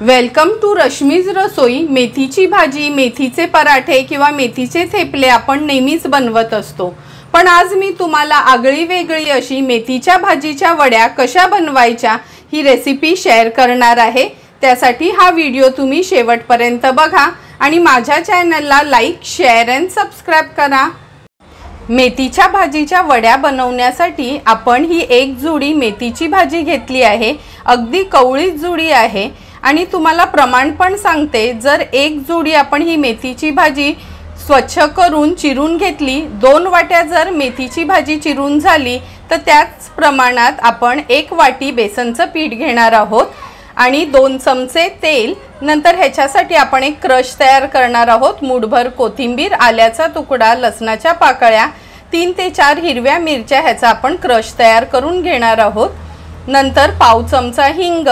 Welcome to Rashmi's रसोई। मेथीची भाजी, मेथीचे पराठे किंवा मेथीचे थेपले आपण नेहमीच बनवत असतो, पण आज मी तुम्हाला आगळी वेगळी अशी मेथीच्या भाजीच्या वड्या कशा बनवायच्या ही रेसिपी शेअर करणार आहे। त्यासाठी हा व्हिडिओ तुम्ही शेवटपर्यंत बघा आणि माझ्या चॅनलला लाईक, शेअर आणि सबस्क्राइब करा। मेथीच्या भाजीच्या वड्या बनवण्यासाठी आपण ही एक जुडी मेथीची भाजी घेतली आहे। अगदी कवळीत जुडी आहे आणि तुम्हाला प्रमाण पण सांगते, जर एक जुडी आपण ही मेथीची भाजी स्वच्छ करून चिरून घेतली, 2 वाट्या जर मेथीची भाजी चिरून झाली तर त्याच प्रमाणात आपण 1 वाटी बेसनचं पीठ घेणार आहोत आणि 2 चमचे तेल। नंतर ह्याच्यासाठी आपण एक क्रश तयार करणार आहोत। मूठभर कोथिंबीर, आल्याचा तुकडा, लसणाच्या पाकळ्या, 3 ते 4 हिरव्या मिरच्या ह्याचा आपण क्रश तयार करून घेणार आहोत। नंतर पाव चमचा हिंग,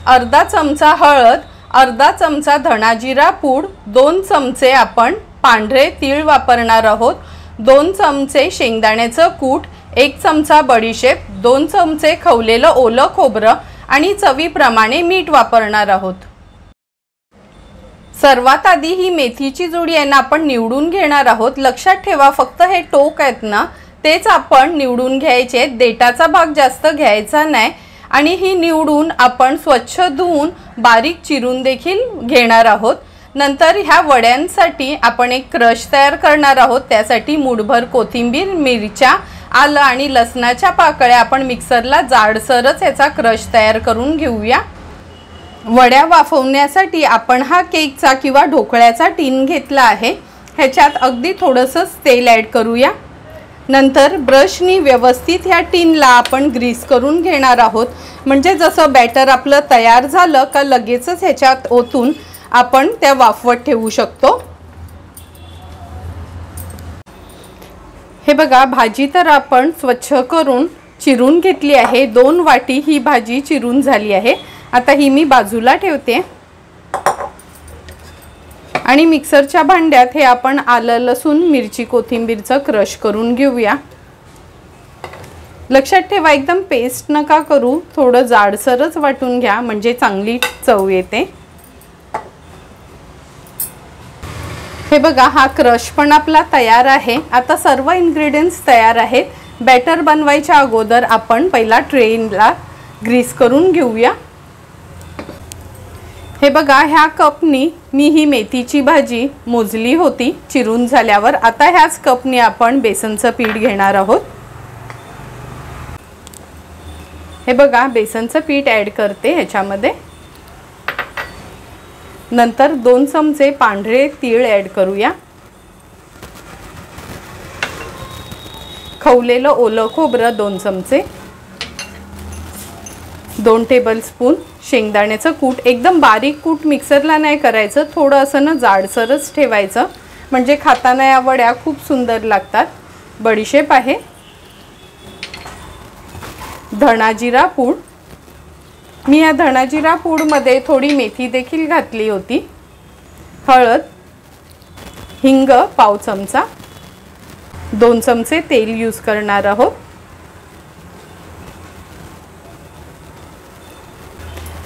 अर्धा चमचा हळद, अर्धा चमचा धना जिरा पूड, 2 चमचे आपण पांढरे तीळ वापरणार आहोत, 2 चमचे शेंगदाण्याचं कूट, 1 चमचा बडीशेप, 2 चमचे खवलेलं ओलं खोबरं आणि चवीप्रमाणे मीठ वापरणार आहोत। सर्वात आधी ही मेथीची जुडी आहे ना आपण निवडून घेणार आहोत। लक्षात ठेवा, फक्त हे टोक आहेत ना तेच आपण निवडून घ्यायचे, देठाचा भाग जास्त घ्यायचा नाही। आणि ही निवडून आपण स्वच्छ धुवून बारीक चिरून देखील घेणार आहोत। नंतर ह्या वड्यांसाठी आपण एक क्रश तयार करणार आहोत। त्यासाठी मूठभर कोथिंबीर, मिरच्या, आलं आणि लसणाच्या पाकळ्या आपण मिक्सरला जाडसरच याचा क्रश तयार करून घेऊया। वड्या वाफवण्यासाठी आपण हा केकचा किंवा ढोकळ्याचा टीन घेतला आहे। ह्याच्यात अगदी थोडंसं तेल ॲड करूया। नंतर ब्रशनी व्यवस्थित ह्या टीनला आपण ग्रीस करून घेणार आहोत, म्हणजे जसं बॅटर आपलं तयार झालं का लगेचच ह्याच्यात ओतून आपण त्या वाफवत ठेवू शकतो। हे बघा, भाजी तर आपण स्वच्छ करून चिरून घेतली आहे। 2 वाटी ही भाजी चिरून झाली आहे। आता ही मी बाजूला ठेवते आणि मिक्सरच्या भांड्यात हे आपण आलं, लसूण, मिरची, कोथिंबीरचं क्रश करून घेऊया। लक्षात ठेवा, एकदम पेस्ट नका करू, थोडं जाडसरच वाटून घ्या, म्हणजे चांगली चव येते। हे बघा, हा क्रश पण आपला तयार आहे। आता सर्व इन्ग्रेडियंट्स तयार आहेत। बॅटर बनवायच्या अगोदर आपण पहिला ट्रेला ग्रीस करून घेऊया। हे बघा, ह्या कपनी मी ही मेथीची भाजी मोजली होती चिरून झाल्यावर। आता ह्याच कपनी आपण बेसनचं पीठ घेणार आहोत। हे बघा, बेसनचं पीठ ॲड करते ह्याच्यामध्ये। नंतर 2 चमचे पांढरे तीळ ॲड करूया। खवलेलं ओलं खोबरं 2 चमचे, 2 टेबलस्पून शेंगदाण्याचं कूट। एकदम बारीक कूट मिक्सरला नाही करायचं, थोडं असं ना जाडसरच ठेवायचं, म्हणजे खाताना या वड्या खूप सुंदर लागतात। बडीशेप आहे, धना जिरा पूड, मी या धना जिरा पूडमध्ये थोडी मेथी देखील घातली होती, हळद, हिंग पाव चमचा, 2 चमचे तेल यूज करणार आहोत।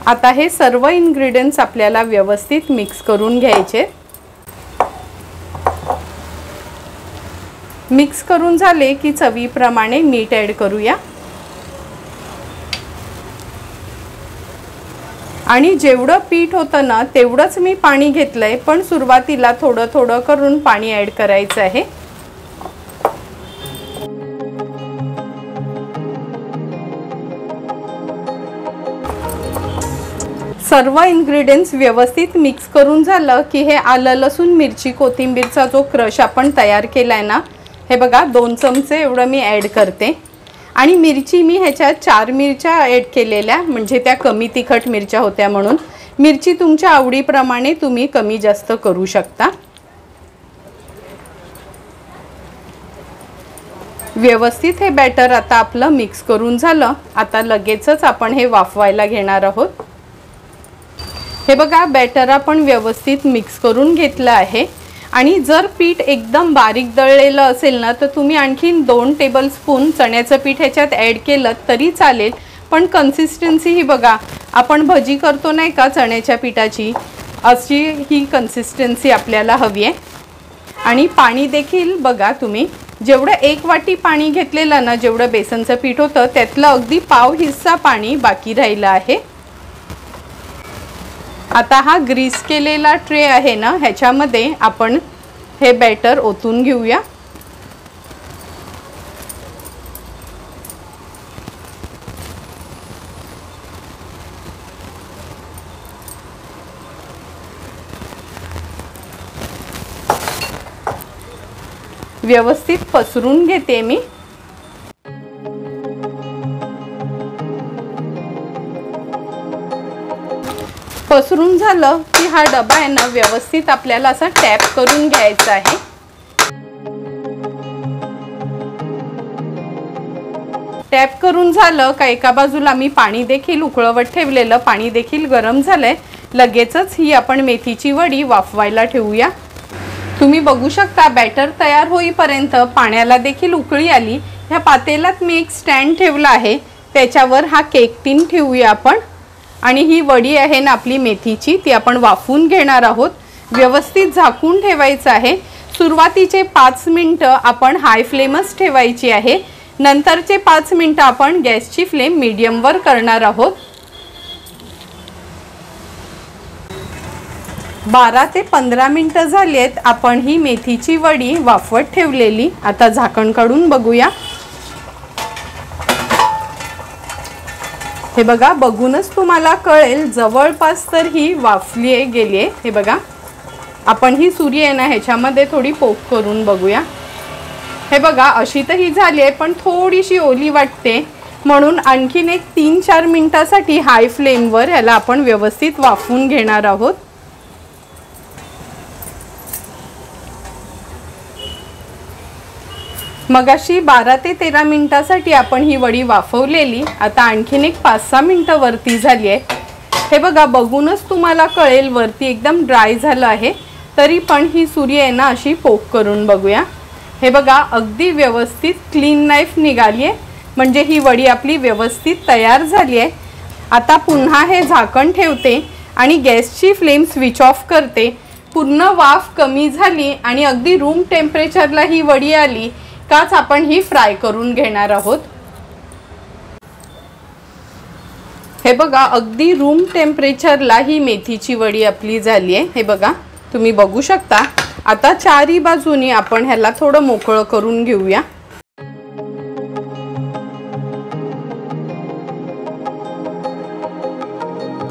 आता हे सर्व इन्ग्रेडियंट्स आपल्याला व्यवस्थित मिक्स करून घ्यायचे। मिक्स करून झाले की चवीप्रमाणे मीठ ॲड करूया आणि जेवढं पीठ होतं ना तेवढंच मी पाणी घेतलंय, पण सुरुवातीला थोडं थोडं करून पाणी ॲड करायचं आहे। सर्व इन्ग्रेडियंट्स व्यवस्थित मिक्स करून झालं की हे आलं, लसूण, मिरची, कोथिंबीरचा जो क्रश आपण तयार केलाय ना, हे बघा 2 चमचे एवढं मी ॲड करते। आणि मिरची मी ह्याच्यात 4 मिरच्या ॲड केलेल्या, म्हणजे त्या कमी तिखट मिरच्या होत्या म्हणून। मिरची तुमच्या आवडीप्रमाणे तुम्ही कमी जास्त करू शकता। व्यवस्थित हे बॅटर आता आपलं मिक्स करून झालं। आता लगेचच आपण हे वाफवायला घेणार आहोत। हे बघा, बॅटर आपण व्यवस्थित मिक्स करून घेतलं आहे आणि जर पीठ एकदम बारीक दळलेलं असेल ना तर तुम्ही आणखीन 2 टेबलस्पून चण्याचं पीठ ह्याच्यात ॲड केलं तरी चालेल, पण कन्सिस्टन्सी ही बघा, आपण भजी करतो नाही का चण्याच्या पिठाची, अशी ही कन्सिस्टन्सी आपल्याला हवी आहे। आणि पाणी देखील बघा तुम्ही, जेवढं 1 वाटी पाणी घेतलेलं ना, जेवढं बेसनचं पीठ होतं त्यातलं अगदी पाव हिस्सा पाणी बाकी राहिलं आहे। आता हा ग्रीस केलेला ट्रे आहे ना, ह्याच्यामध्ये आपण हे बॅटर ओतून घेऊया। व्यवस्थित पसरून घेते मी। पसरून झालं की हा डबा आहे ना, व्यवस्थित आपल्याला असा टॅप करून घ्यायचा आहे। टॅप करून झालं का एका बाजूला मी पाणी देखील उकळवत ठेवलेलं, पाणी देखील गरम झालंय। लगेचच ही आपण मेथीची वडी वाफवायला ठेवूया। तुम्ही बघू शकता बॅटर तयार होईपर्यंत पाण्याला देखील उकळी आली। ह्या पातेल्यात मी एक स्टँड ठेवला आहे, त्याच्यावर हा केक टिन ठेवूया आपण। आणि ही वडी आहे ना आपली मेथीची, ती आपण वाफवून घेणार आहोत। व्यवस्थित झाकून ठेवायचं आहे। सुरुवातीचे 5 मिनिटं आपण हाय फ्लेमच ठेवायची आहे, नंतरचे 5 मिनिटं आपण गॅसची फ्लेम मीडियमवर करणार आहोत। 12 ते 15 मिनिटं झालीत आपण ही मेथीची वडी वाफवत ठेवलेली। आता झाकण काढून बघूया। हे बघा, बघूनच तुम्हाला कळेल जवळपास तर ही वाफली गेली आहे। हे बघा, आपण ही सुरी आहे ना ह्याच्यामध्ये थोडी पोक करून बघूया। हे बघा, अशी तर ही झाली आहे, पण थोडीशी ओली वाटते, म्हणून आणखीन एक 3-4 मिनिटासाठी हाय फ्लेमवर ह्याला आपण व्यवस्थित वाफवून घेणार आहोत। मगाशी 12 ते 13 मिनिटासाठी आपण ही वडी वाफवलेली। आता आणखीन एक 5-6 मिनिटं वरती झाली आहे। हे बघा, बघूनच तुम्हाला कळेल वरती एकदम ड्राय झालं आहे, तरी पण ही सुरी आहे ना अशी पोक करून बघूया। हे बघा, अगदी व्यवस्थित क्लीन नाईफ निघाली आहे, म्हणजे ही वडी आपली व्यवस्थित तयार झाली आहे। आता पुन्हा हे झाकण ठेवते आणि गॅसची फ्लेम स्विच ऑफ करते। पूर्ण वाफ कमी झाली आणि अगदी रूम टेम्परेचरला ही वडी आली काच आपण ही फ्राय करून घेणार आहोत। हे बघा, अगदी रूम टेम्परेचरला ही मेथीची वडी आपली झाली आहे। हे बघा, तुम्ही बघू शकता। आता चारी बाजूनी आपण ह्याला थोडं मोकळं करून घेऊया।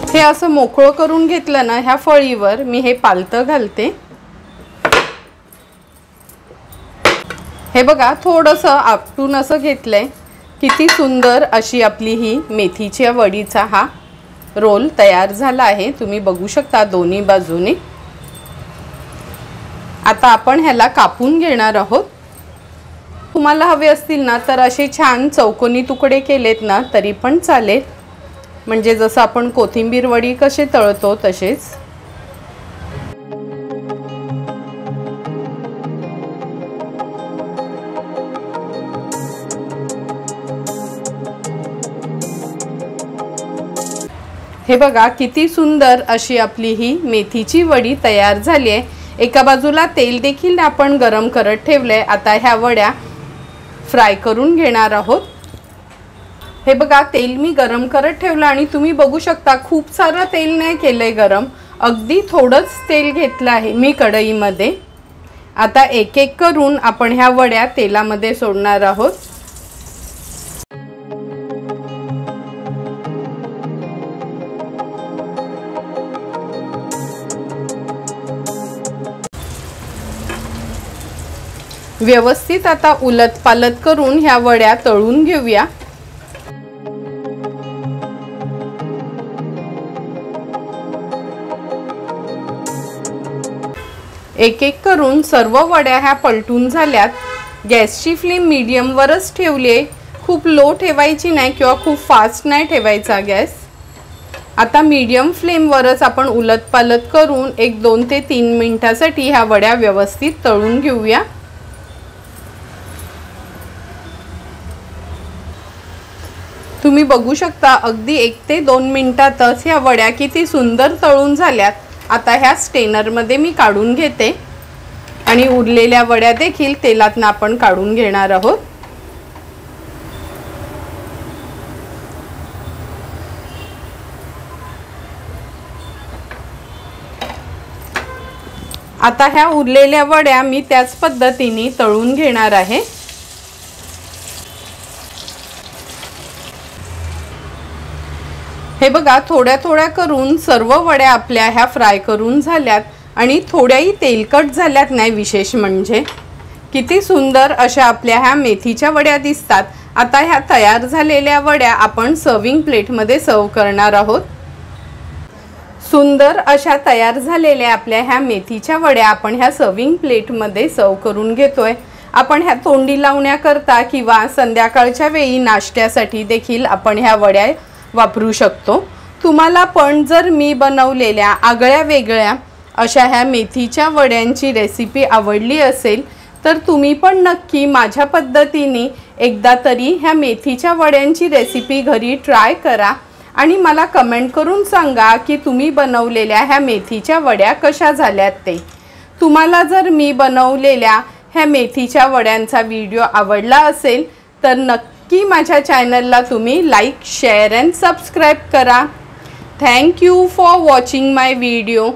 हे असं मोकळं करून घेतलं ना, ह्या फळीवर मी हे पालतं घालते। हे बघा, थोडंसं आपटून असं घेतलंय। किती सुंदर अशी आपली ही मेथीच्या वडीचा हा रोल तयार झाला आहे, तुम्ही बघू शकता दोन्ही बाजूने। आता आपण ह्याला कापून घेणार आहोत। तुम्हाला हवे असतील ना तर असे छान चौकोनी तुकडे केलेत ना तरी पण चालेल, म्हणजे जसं आपण कोथिंबीर वडी कसे तळतो तसेच। हे बघा, किती सुंदर अशी आपली ही मेथीची वडी तयार झाली आहे। एका बाजूला तेल देखील आपण गरम करत ठेवलंय। आता ह्या वड्या फ्राय करून घेणार आहोत। हे बघा, तेल मी गरम करत ठेवलं आणि तुम्ही बघू शकता खूप सारं तेल नाही केलंय गरम, अगदी थोडंच तेल घेतलं आहे मी कढईमध्ये। आता एक एक करून आपण ह्या वड्या तेलामध्ये सोडणार आहोत। व्यवस्थित आता उलटपालट करून ह्या वड्या तळून घेऊया। एक एक करून सर्व वड्या ह्या पलटून झाल्यात। गॅसची फ्लेम मीडियमवरच ठेवली आहे, खूप लो ठेवायची नाही किंवा खूप फास्ट नाही ठेवायचा गॅस। आता मीडियम फ्लेमवरच आपण उलटपालट करून एक 2 ते 3 मिनिटासाठी ह्या वड्या व्यवस्थित तळून घेऊया। तुम्ही तुम्ही बघू शकता अगदी 1 ते 2 मिनिटातच ह्या वड्या किती सुंदर तळून झाल्यात। आता ह्या स्टेनरमध्ये मी काढून घेते आणि उरलेल्या वड्या देखील तेलातून आपण काढून घेणार आहोत। आता ह्या उरलेल्या वड्या मी त्याच पद्धतीने तळून घेणार आहे। हे बघा, थोड्या थोड्या करून सर्व वड्या आपल्या ह्या फ्राय करून झाल्यात आणि थोड्याही तेलकट झाल्यात नाही। विशेष म्हणजे किती सुंदर अशा आपल्या ह्या मेथीच्या वड्या दिसतात। आता ह्या तयार झालेल्या वड्या आपण सर्विंग प्लेटमध्ये सर्व करणार आहोत। सुंदर अशा तयार झालेल्या आपल्या ह्या मेथीच्या वड्या आपण ह्या सर्विंग प्लेटमध्ये सर्व करून घेतोय। आपण ह्या तोंडी लावण्याकरता किंवा संध्याकाळच्या वेळी नाश्त्यासाठी देखील आपण ह्या वड्या वापरू शकतो। तुम्हाला पण जर मी बनवलेल्या आगळ्या वेगळ्या अशा ह्या मेथीच्या वड्यांची रेसिपी आवडली असेल तर तुम्ही पण नक्की माझ्या पद्धतीने एकदा तरी ह्या मेथीच्या वड्यांची रेसिपी घरी ट्राय करा आणि मला कमेंट करून सांगा की तुम्ही बनवलेल्या ह्या मेथीच्या वड्या कशा झाल्यात ते। तुम्हाला जर मी बनवलेल्या ह्या मेथीच्या वड्यांचा व्हिडिओ आवडला असेल तर नक्की माझ्या चॅनलला तुम्ही लाईक, शेअर अँड सबस्क्राईब करा। Thank you for watching my video.